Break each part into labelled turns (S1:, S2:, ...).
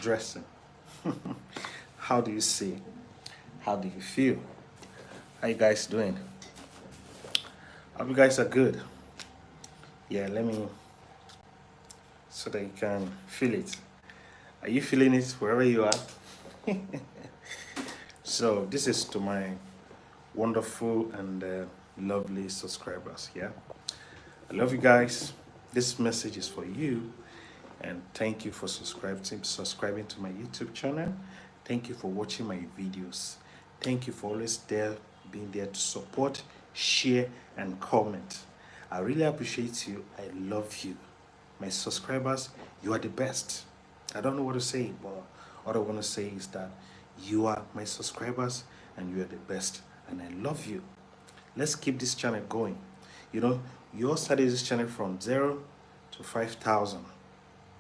S1: dressing? How do you see? How do you feel? How you guys doing? Hope you guys are good. Yeah, let me so that you can feel it. Are you feeling it wherever you are? So this is to my wonderful and lovely subscribers. Yeah, I love you guys. This message is for you, and thank you for subscribing to my YouTube channel. Thank you for watching my videos. Thank you for always being there to support, share, and comment. I really appreciate you. I love you. My subscribers, you are the best. I don't know what to say, but all I want to say is that you are my subscribers and you are the best, and I love you. Let's keep this channel going. You know, you all started this channel from 0 to 5,000.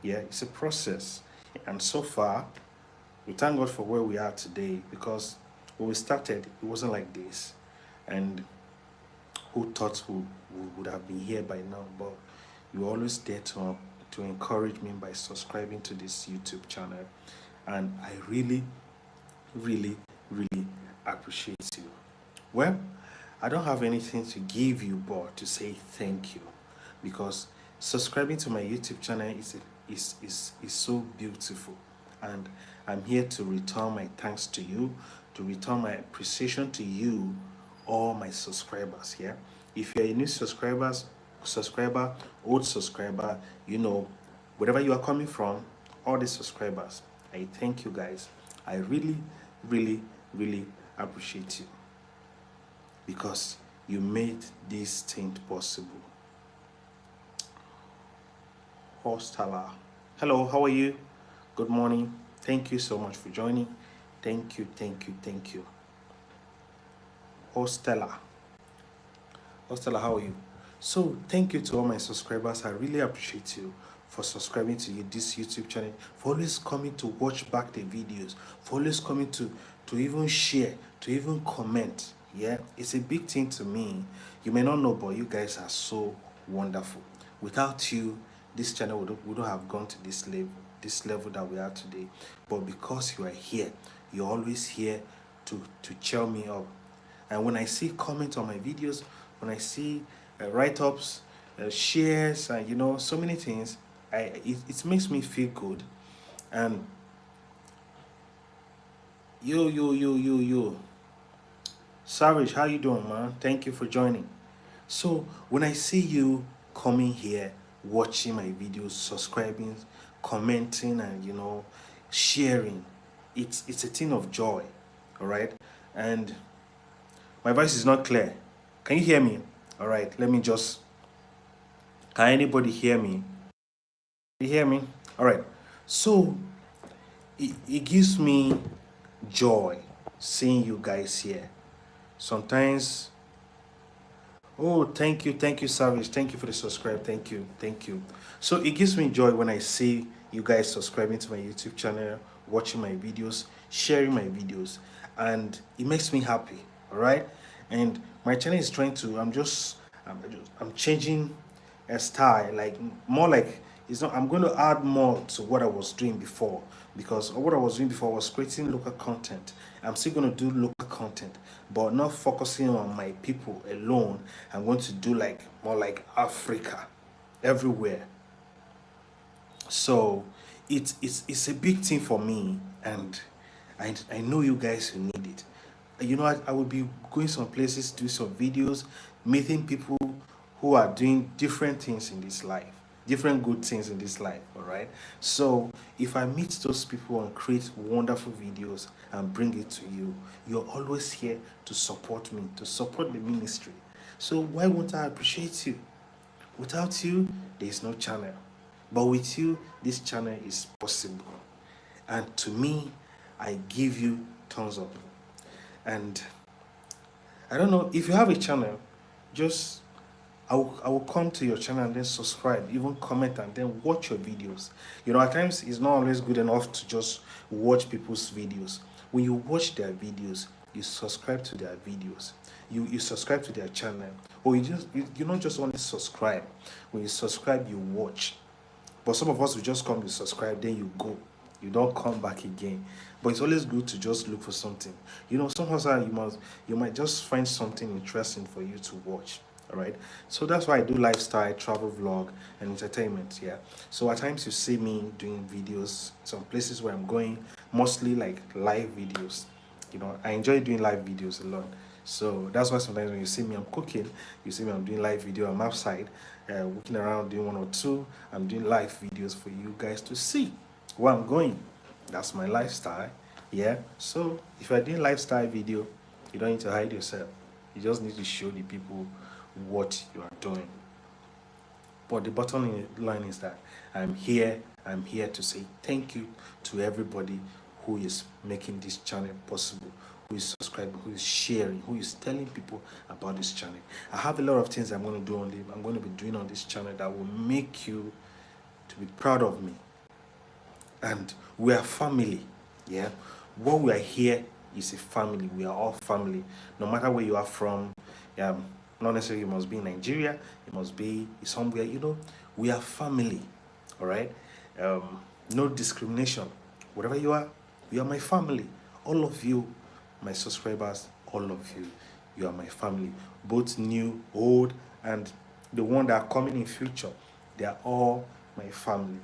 S1: Yeah, it's a process, and so far we thank God for where we are today, because when we started it wasn't like this, and who thought we would have been here by now? But you always there to encourage me by subscribing to this YouTube channel, and I really really appreciate you. Well, I don't have anything to give you but to say thank you, because subscribing to my YouTube channel is so beautiful, and I'm here to return my thanks to you, to return my appreciation to you, all my subscribers. Yeah, if you're a new subscriber, old subscriber, you know, wherever you are coming from, all the subscribers, I thank you guys. I really appreciate you, because you made this thing possible. Hostala. Hello, how are you? Good morning. Thank you so much for joining. Thank you. Hostela. Hostela, how are you? So thank you to all my subscribers. I really appreciate you for subscribing to this YouTube channel, for always coming to watch back the videos, for always coming to even share, to even comment. Yeah, it's a big thing to me. You may not know, but you guys are so wonderful. Without you, this channel wouldn't have gone to this level that we are today. But because you are here, you're always here to cheer me up. And when I see comments on my videos, when I see write-ups, shares, and you know, so many things, it makes me feel good. And yo, Savage, how you doing, man? Thank you for joining. So when I see you coming here, watching my videos, subscribing, commenting, and you know, sharing, it's a thing of joy. All right. And my voice is not clear. Can you hear me? All right, let me just, can anybody hear me? You hear me? All right. So it gives me joy seeing you guys here. Sometimes, oh, thank you, Savage. Thank you for the subscribe. Thank you. So it gives me joy when I see you guys subscribing to my YouTube channel, watching my videos, sharing my videos, and it makes me happy. All right. And my channel is trying to, I'm changing a style, like more like, it's not, I'm going to add more to what I was doing before, because what I was doing before was creating local content. I'm still going to do local content, but not focusing on my people alone. I'm going to do like more like Africa, everywhere. So it's a big thing for me, and I know you guys who need it. You know, I will be going some places, do some videos, meeting people who are doing different things in this life, different good things in this life. All right. So if I meet those people and create wonderful videos and bring it to you, you're always here to support me, to support the ministry. So why won't I appreciate you? Without you, there is no channel. But with you, this channel is possible. And to me, I give you thumbs up. And I don't know, if you have a channel, just I will come to your channel and then subscribe, even comment, and then watch your videos. You know, at times it's not always good enough to just watch people's videos. When you watch their videos, you subscribe to their videos. You subscribe to their channel. Or you don't just only subscribe. When you subscribe, you watch. But some of us will just come to subscribe, then you go. you don't come back again. But it's always good to just look for something. You know, sometimes you might just find something interesting for you to watch. All right. So that's why I do lifestyle, travel vlog, and entertainment. Yeah. So at times you see me doing videos, some places where I'm going, mostly like live videos. You know, I enjoy doing live videos a lot. So that's why sometimes when you see me, I'm cooking, you see me, I'm doing live video, I'm outside, walking around doing one or two, I'm doing live videos for you guys to see where I'm going. That's my lifestyle. Yeah. So if you're doing lifestyle video, you don't need to hide yourself. You just need to show the people what you are doing. But the bottom line is that I'm here. I'm here to say thank you to everybody who is making this channel possible, who is subscribing, who is sharing, who is telling people about this channel. I have a lot of things I'm going to do on I'm going to be doing on this channel that will make you to be proud of me. And we are family. Yeah. What we are here is a family. We are all family. No matter where you are from, not necessarily you must be in Nigeria, you must be somewhere, you know, we are family. All right. No discrimination. Whatever you are my family. All of you, my subscribers, all of you, you are my family. Both new, old, and the one that are coming in future. They are all my family.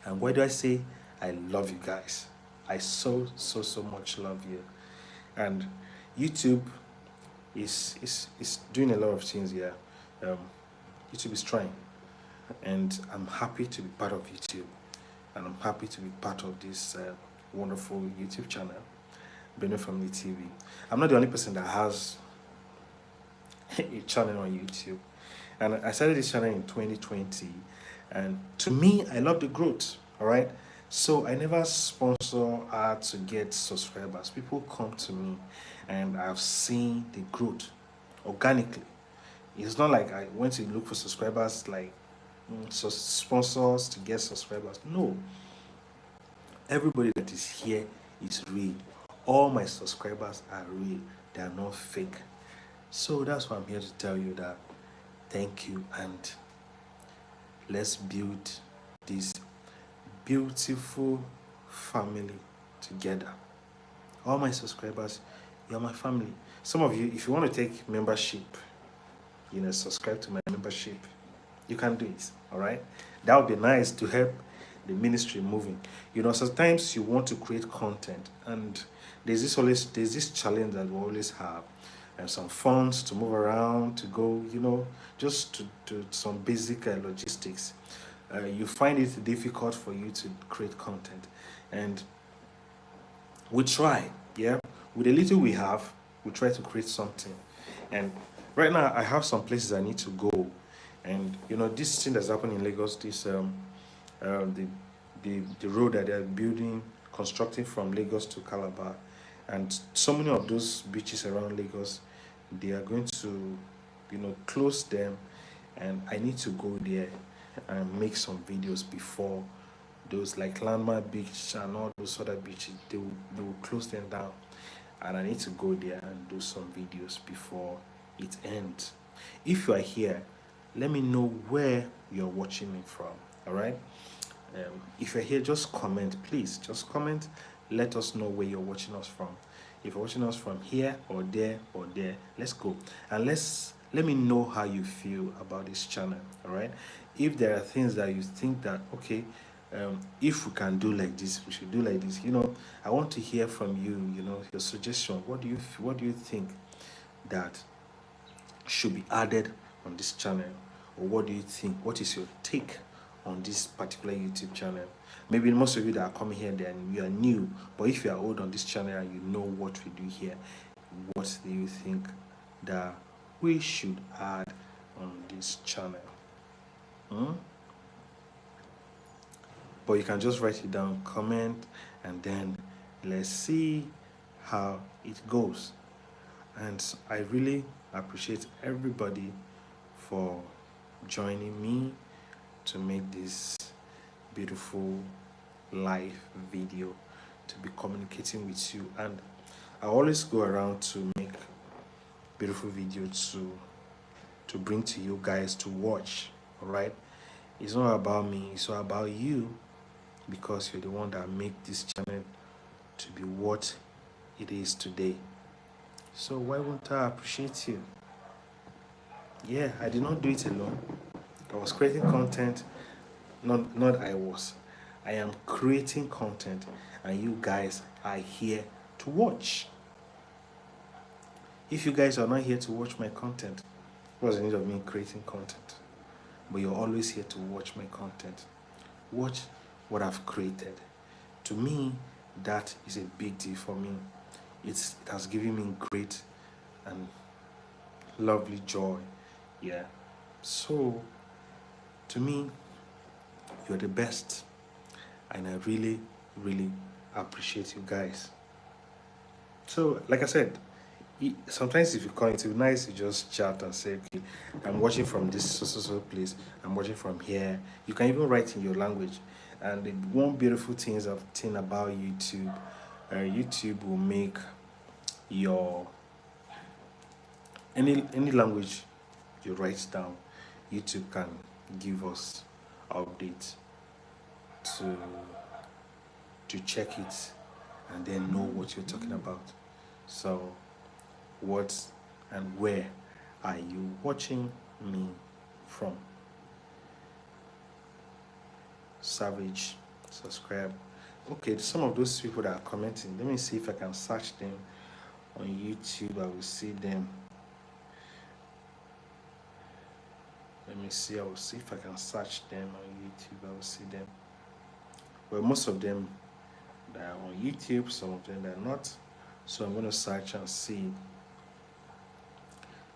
S1: And why do I say I love you guys? I so much love you. And YouTube is doing a lot of things here. YouTube is trying, and I'm happy to be part of YouTube, and I'm happy to be part of this wonderful YouTube channel, Benue Family TV. I'm not the only person that has a channel on YouTube, and I started this channel in 2020, and to me, I love the growth. All right. So I never sponsor ads to get subscribers. People come to me, and I've seen the growth organically. It's not like I went to look for subscribers, like so sponsors to get subscribers. No, everybody that is here is real. All my subscribers are real. They are not fake. So that's why I'm here to tell you that thank you, and let's build this beautiful family together. All my subscribers, you're my family. Some of you, if you want to take membership, subscribe to my membership, you can do it. All right, that would be nice to help the ministry moving. Sometimes you want to create content, and there's this challenge that we always have, and some funds to move around, to go, just to do some basic logistics. You find it difficult for you to create content, and we try. Yeah, with the little we have, we try to create something. And right now I have some places I need to go, and this thing that's happening in Lagos, this the road that they're building, constructing from Lagos to Calabar, and so many of those beaches around Lagos, they are going to close them, and I need to go there and make some videos before those, like Landmark Beach and all those other beaches, they will close them down, and I need to go there and do some videos before it ends. If you are here, let me know where you're watching me from. All right. If you're here, just comment, please. Just comment. Let us know where you're watching us from. If you're watching us from here or there, let's go, and let me know how you feel about this channel. All right. If there are things that you think that okay, if we can do like this, we should do like this. I want to hear from you. Your suggestion. What do you think that should be added on this channel, or what do you think? What is your take on this particular YouTube channel? Maybe most of you that are coming here, then you are new, but if you are old on this channel and you know what we do here, what do you think that we should add on this channel? But you can just write it down, comment, and then let's see how it goes. And I really appreciate everybody for joining me to make this beautiful live video, to be communicating with you. And I always go around to make beautiful videos to bring to you guys to watch. All right, it's not about me, it's all about you because you're the one that make this channel to be what it is today. So why won't I appreciate you? Yeah, I did not do it alone. I was creating content. Not I was. I am creating content, and you guys are here to watch. If you guys are not here to watch my content, what's the need of me creating content? But you're always here to watch my content. Watch what I've created. To me, that is a big deal for me. It has given me great and lovely joy. Yeah. So, to me, you're the best. And I really, really appreciate you guys. So, like I said, sometimes if you call, it would be nice to just chat and say, okay, I'm watching from this so place, I'm watching from here. You can even write in your language. And the one beautiful thing about YouTube, YouTube will make your any language you write down, YouTube can give us updates to check it and then know what you're talking about. So what and where are you watching me from? Savage, subscribe. Okay, some of those people that are commenting, let me see if I can search them on YouTube. I will see them. Let me see, I will see if I can search them on YouTube. I will see them. Well, most of them that are on YouTube, some of them that are not. So I'm going to search and see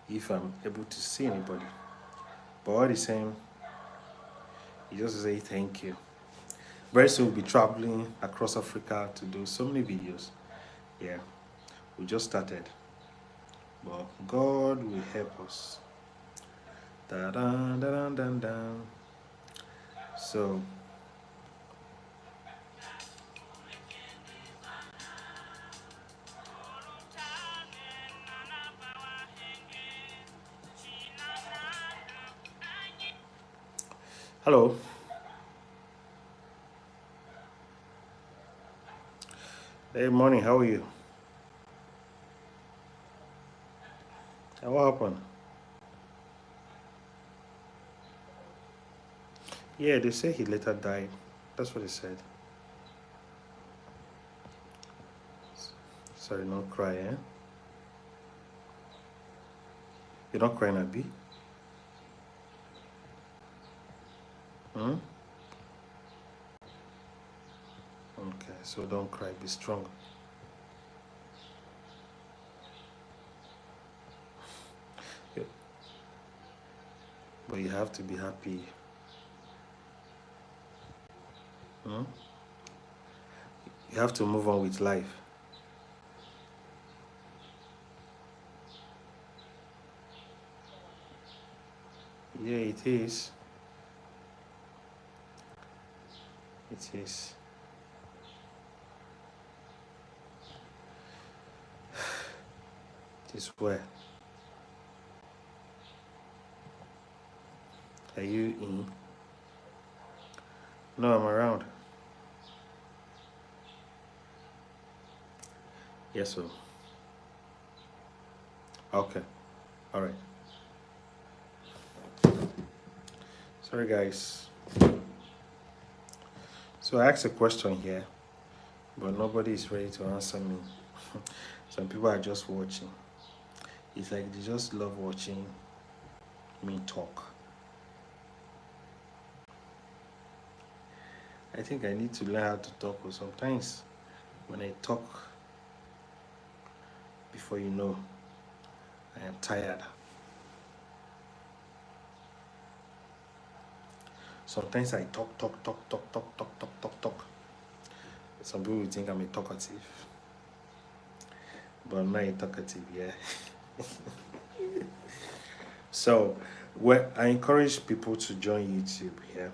S1: if I'm able to see anybody. But all the same, you just say thank you. Very soon we'll be traveling across Africa to do so many videos. Yeah, we just started. But God will help us. Da-dun, da-dun, dun, dun. So, hello. Hey, morning, how are you? What happened? Yeah, they say he later died. That's what they said. Sorry, not cry, eh? You're not crying, Abi? Hmm? Okay, so don't cry, be strong. Yeah. But you have to be happy. Hmm? You have to move on with life. Yeah, it is. It is. It is where? Are you in? No, I'm around. Yes, sir. Okay. All right. Sorry, guys. So I asked a question here, but nobody is ready to answer me. Some people are just watching. It's like they just love watching me talk. I think I need to learn how to talk, or sometimes when I talk, before you know, I am tired. Sometimes I talk. Some people will think I'm a talkative, but I'm not a talkative, yeah. So, I encourage people to join YouTube here.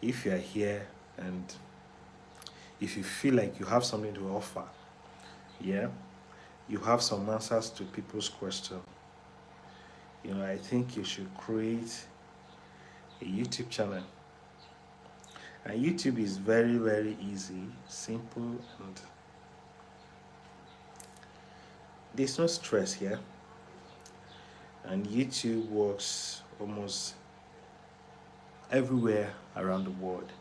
S1: If you are here and if you feel like you have something to offer, yeah, you have some answers to people's questions, I think you should create a YouTube channel And YouTube is very, very easy, simple, and there's no stress here. And YouTube works almost everywhere around the world.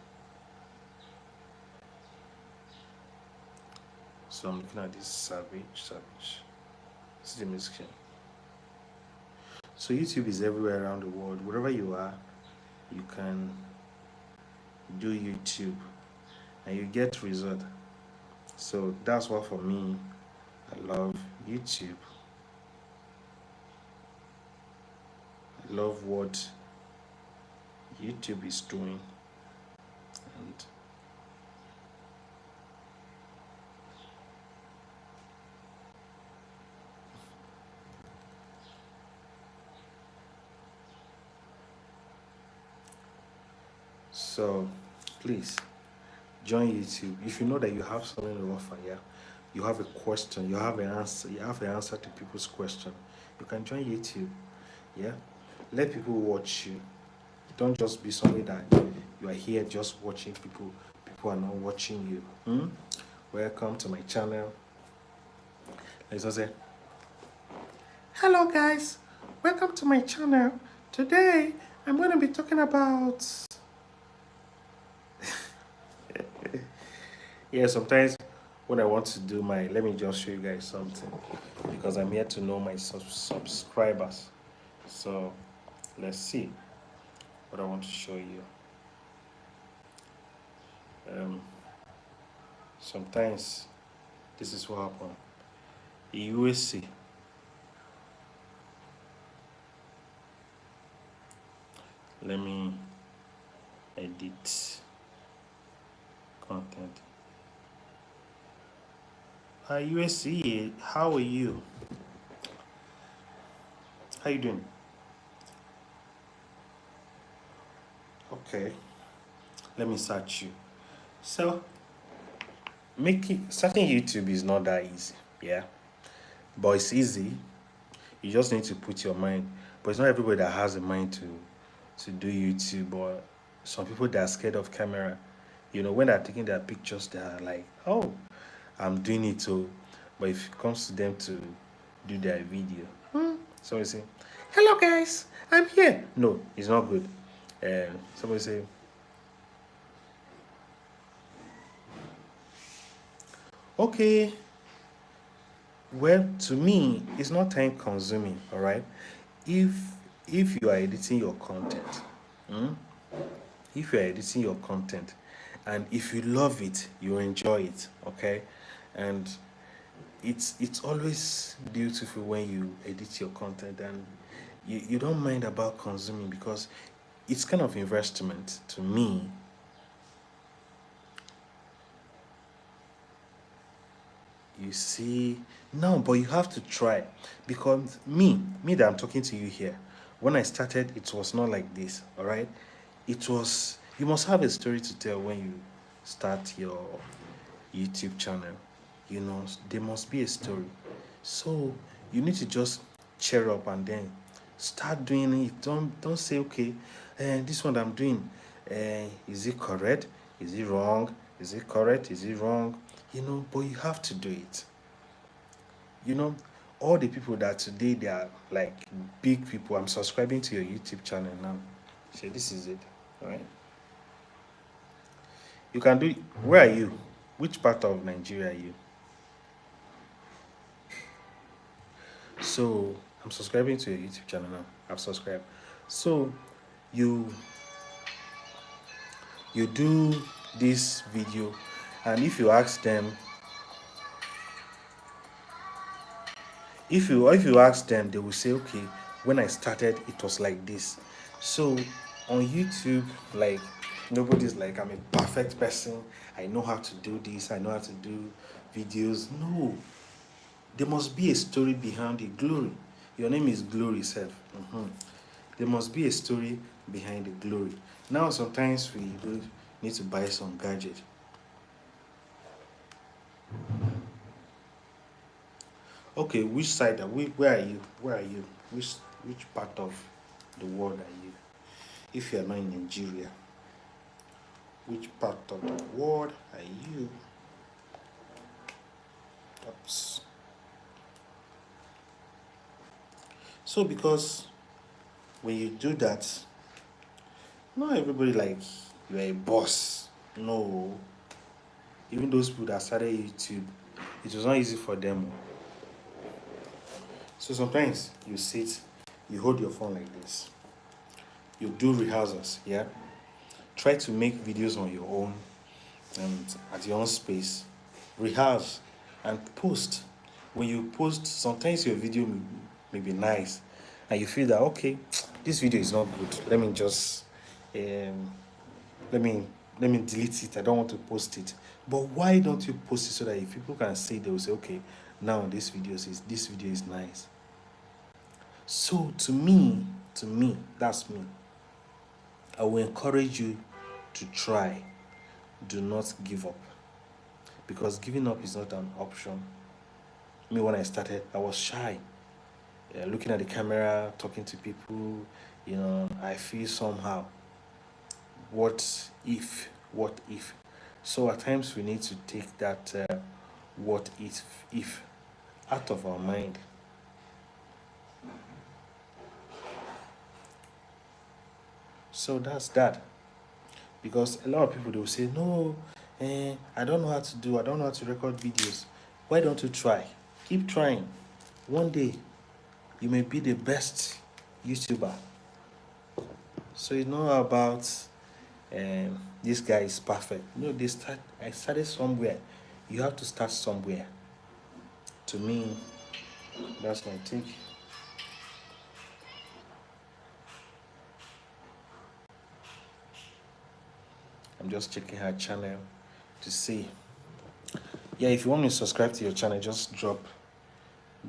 S1: So I'm looking at this Savage. This is the musician. So YouTube is everywhere around the world. Wherever you are, you can do YouTube and you get result. So that's what for me, I love YouTube. I love what YouTube is doing, and so please join YouTube. If you know that you have something to offer, yeah, you have a question, you have an answer to people's question, you can join YouTube. Yeah, let people watch you. Don't just be somebody that you are here just watching people. People are not watching you. Welcome to my channel. Let's say, hello guys, welcome to my channel. Today I'm going to be talking about yeah, sometimes when I want to do my, let me just show you guys something, because I'm here to know my subscribers. So let's see what I want to show you. Sometimes this is what happens. You will see. Let me edit content. USC, how are you? How you doing? Okay, let me search you. So, starting YouTube is not that easy, yeah, but it's easy. You just need to put your mind. But it's not everybody that has a mind to do YouTube. Or some people that are scared of camera. You know, when they're taking their pictures, they are like, "Oh, I'm doing it too." But if it comes to them to do their video, somebody say, "Hello guys, I'm here." No, it's not good. Somebody say, okay, well, to me, it's not time consuming. All right, if you are editing your content, if you are editing your content, and if you love it, you enjoy it, okay, and it's always beautiful when you edit your content and you don't mind about consuming, because it's kind of investment to me. You see, no, but you have to try, because me that I'm talking to you here, when I started, it was not like this. All right, it was, you must have a story to tell when you start your YouTube channel. You know, there must be a story. So you need to just cheer up and then start doing it. Don't say, okay, this one I'm doing, is it correct? Is it wrong? Is it correct? Is it wrong? You know, but you have to do it. You know, all the people that today they are like big people. I'm subscribing to your YouTube channel now. So this is it. All right. You can do it. Where are you? Which part of Nigeria are you? So I'm subscribing to your YouTube channel now. I've subscribed. So you do this video, and if you ask them, if you ask them, they will say, okay, when I started, it was like this. So on YouTube, like, nobody's like, I'm a perfect person, I know how to do this, I know how to do videos. No, there must be a story behind the glory. Your name is Glory Self. There must be a story behind the glory. Now, sometimes we do need to buy some gadget. Okay, which side are we? Where are you? Where are you? Which part of the world are you? If you are not in Nigeria, Which part of the world are you? Oops. So because when you do that, not everybody like you're a boss. No. Even those people that started YouTube, it was not easy for them. So sometimes you sit, you hold your phone like this, you do rehearsals, yeah. Try to make videos on your own and at your own space. Rehearse and post. When you post, sometimes your video may be nice, and you feel that okay, this video is not good. Let me just um, let me delete it. I don't want to post it. But why don't you post it so that if people can see, they will say, okay, now this video is nice. So to me, that's me. I will encourage you to try. Do not give up. Because giving up is not an option. Me, when I started, I was shy. Looking at the camera, talking to people, I feel somehow. What if? What if? So at times we need to take that what if out of our mind. So that's that. Because a lot of people, they will say, no, I don't know how to do, I don't know how to record videos. Why don't you try? Keep trying. One day, you may be the best YouTuber. So it's not about this guy is perfect. No, I started somewhere. You have to start somewhere. To me, that's my take. I'm just checking her channel to see. Yeah, if you want me to subscribe to your channel, just drop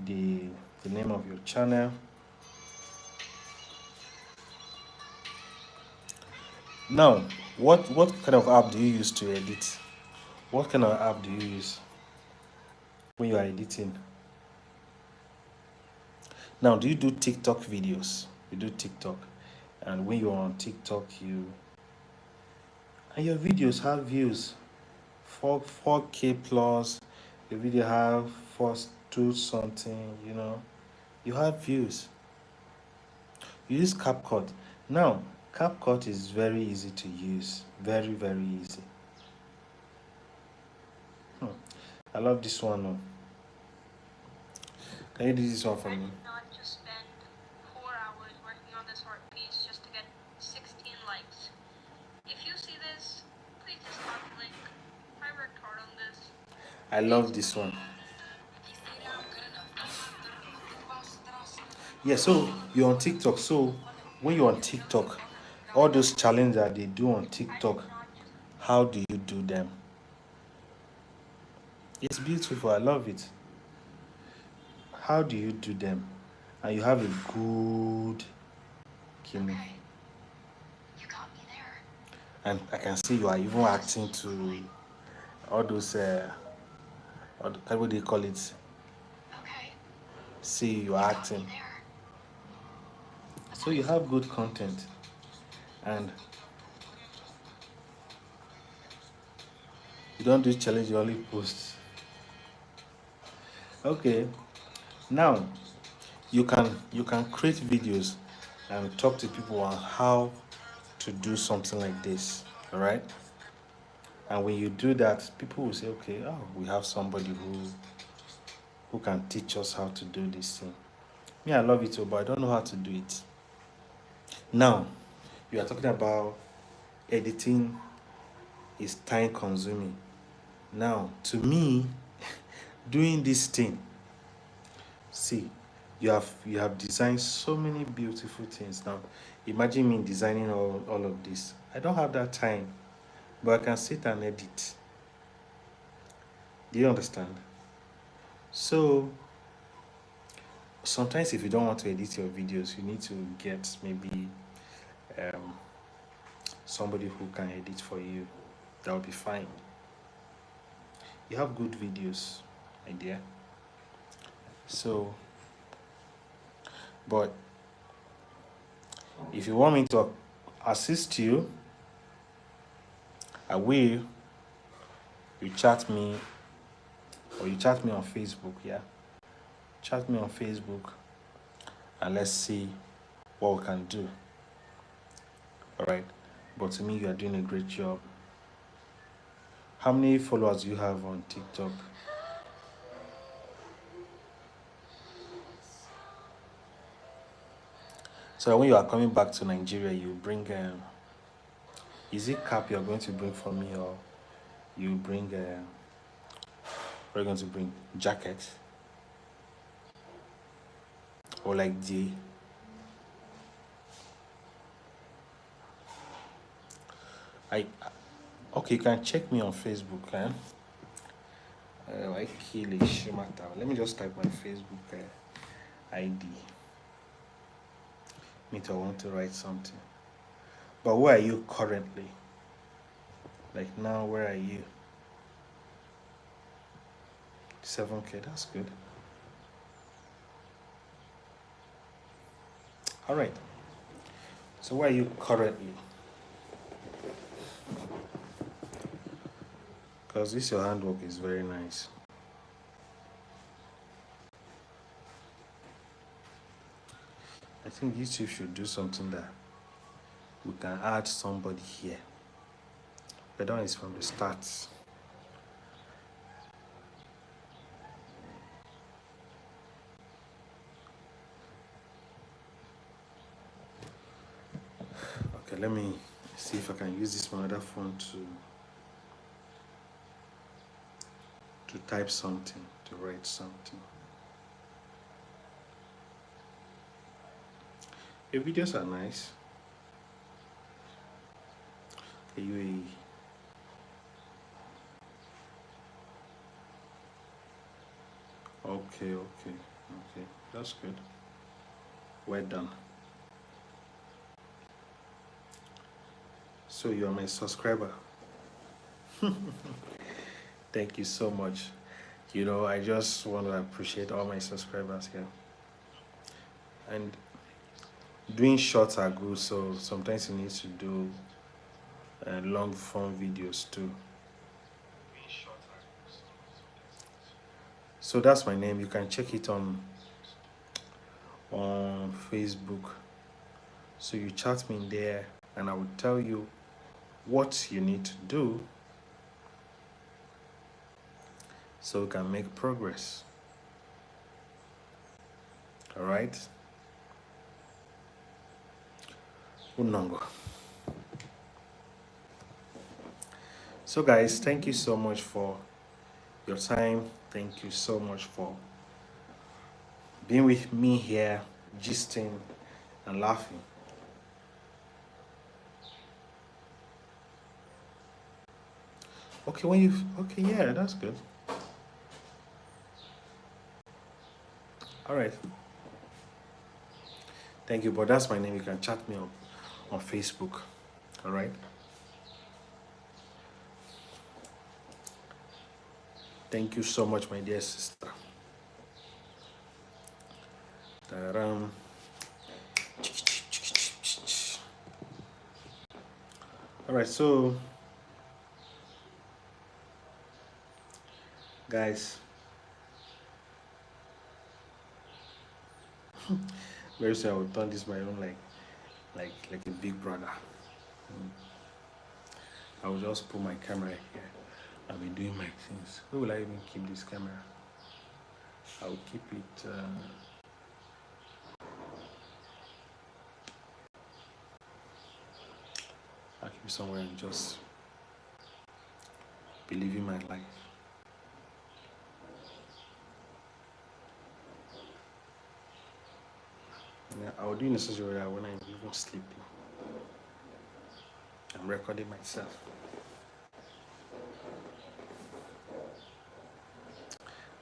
S1: the name of your channel. Now, what kind of app do you use to edit? What kind of app do you use when you are editing? Now, do you do TikTok videos? You do TikTok, and when you're on TikTok, and your videos have views, 4K plus. Your video have 4 something. You have views. You use CapCut. Now, CapCut is very easy to use. Very, very easy. I love this one. Oh. Can you do this one for me?
S2: Not just spend 4 hours working on this art piece just to get 16 likes. If you see this, please just click the link. I worked hard on this.
S1: I love this one. Yeah, so you're on TikTok. So when you're on TikTok, all those challenges that they do on TikTok, how do you do them? It's beautiful. I love it. How do you do them? And you have a good kidney.
S2: Okay. You got me there.
S1: And I can see you are even acting to all those what do you call it?
S2: Okay.
S1: See you are acting. So you have good content. And you don't do challenge, you only post. Okay. Now you can create videos and talk to people on how to do something like this. Alright? And when you do that, people will say, okay, oh, we have somebody who can teach us how to do this thing. Me, I love it too, but I don't know how to do it. Now, you are talking about editing is time consuming. Now, to me, doing this thing, see, you have designed so many beautiful things. Now, imagine me designing all of this. I don't have that time, but I can sit and edit. Do you understand? So sometimes if you don't want to edit your videos, you need to get maybe um, somebody who can edit for you. That will be fine. You have good videos, my dear. So, but if you want me to assist you, I will. You chat me, or you chat me on Facebook, yeah? Chat me on Facebook, and let's see what we can do. All right? But to me, you are doing a great job. How many followers do you have on TikTok? So when you are coming back to Nigeria, you bring, is it cap you're going to bring for me, or you bring, what are you going to bring? Jacket? Or like the, I, okay, you can check me on Facebook, Waikili Shimata. Let me just type my Facebook ID. Me too, I want to write something. But where are you currently? Like now, where are you? 7K, that's good. All right. So where are you currently? Because this your handwork is very nice. I think YouTube should do something that we can add somebody here. But that one is from the start. Okay, let me see if I can use this other phone to type something, to write something. Your videos are nice. UAE. Okay, that's good. Well done. So you are my subscriber. Thank you so much. You know, I just want to appreciate all my subscribers here. And doing shorts are good, so sometimes you need to do long form videos too. So that's my name. You can check it on Facebook. So you chat me in there, and I will tell you what you need to do so you can make progress. All right? Unongo. So guys, thank you so much for your time. Thank you so much for being with me here, gisting and laughing. Okay, yeah, that's good. All right. Thank you, but that's my name. You can chat me up on Facebook. All right. Thank you so much, my dear sister. Ta-ram. All right, so guys, very soon I will turn this my own like a big brother. I will just put my camera here. I'll be doing my things. Where will I even keep this camera? I will keep it. I'll keep it somewhere and just be living my life. Yeah, I will do necessary when I'm even sleeping. I'm recording myself.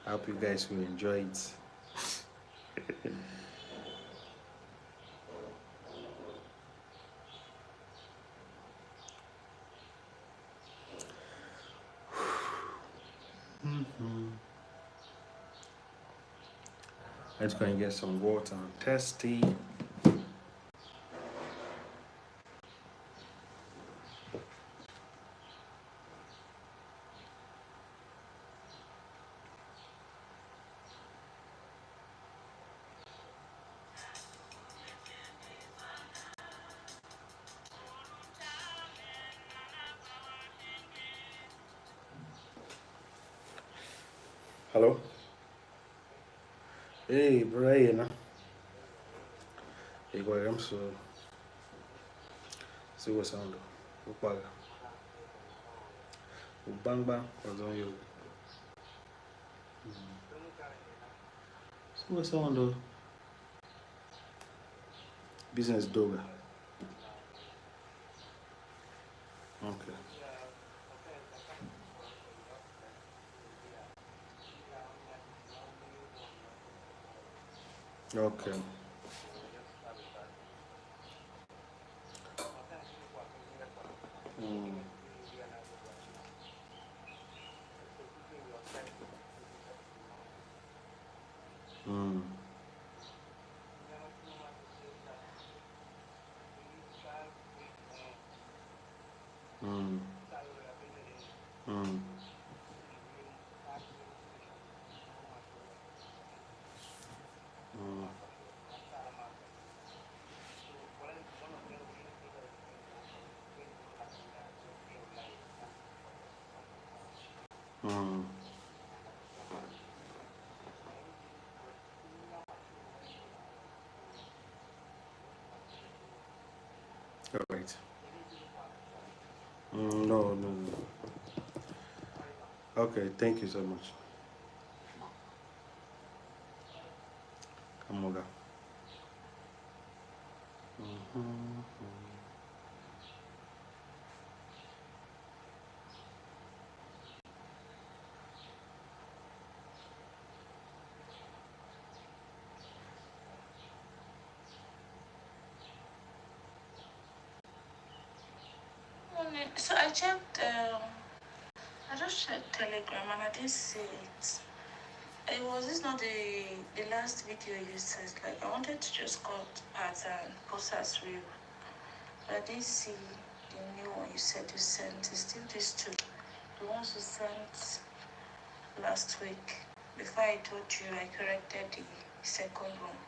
S1: I hope you guys will enjoy it. Let's go and get some water. I'm thirsty. Hello? Hey, Brian. Hey, boy, I'm so. See what sound? Upaga. Bang bang. What's on you? See what sound? Business doga. Okay. Okay. Mm. Mm. Mm. Mm. Mm. Mm. All right. No, no, no. Okay, thank you so much. Kamoga. Mm-hmm.
S2: So I checked. I just checked Telegram and I didn't see it. Was this not the last video you said? Like I wanted to just cut parts and post as real, but I didn't see the new one you said you sent. It's still these two. The ones you sent last week. Before I told you, I corrected the second one.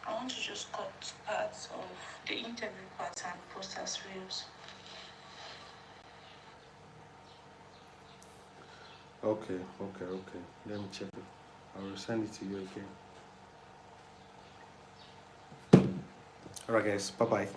S2: I want to just cut parts of the interview part and post as reels.
S1: Okay, okay, okay. Let me check it. I will send it to you again. All right, guys. Bye bye.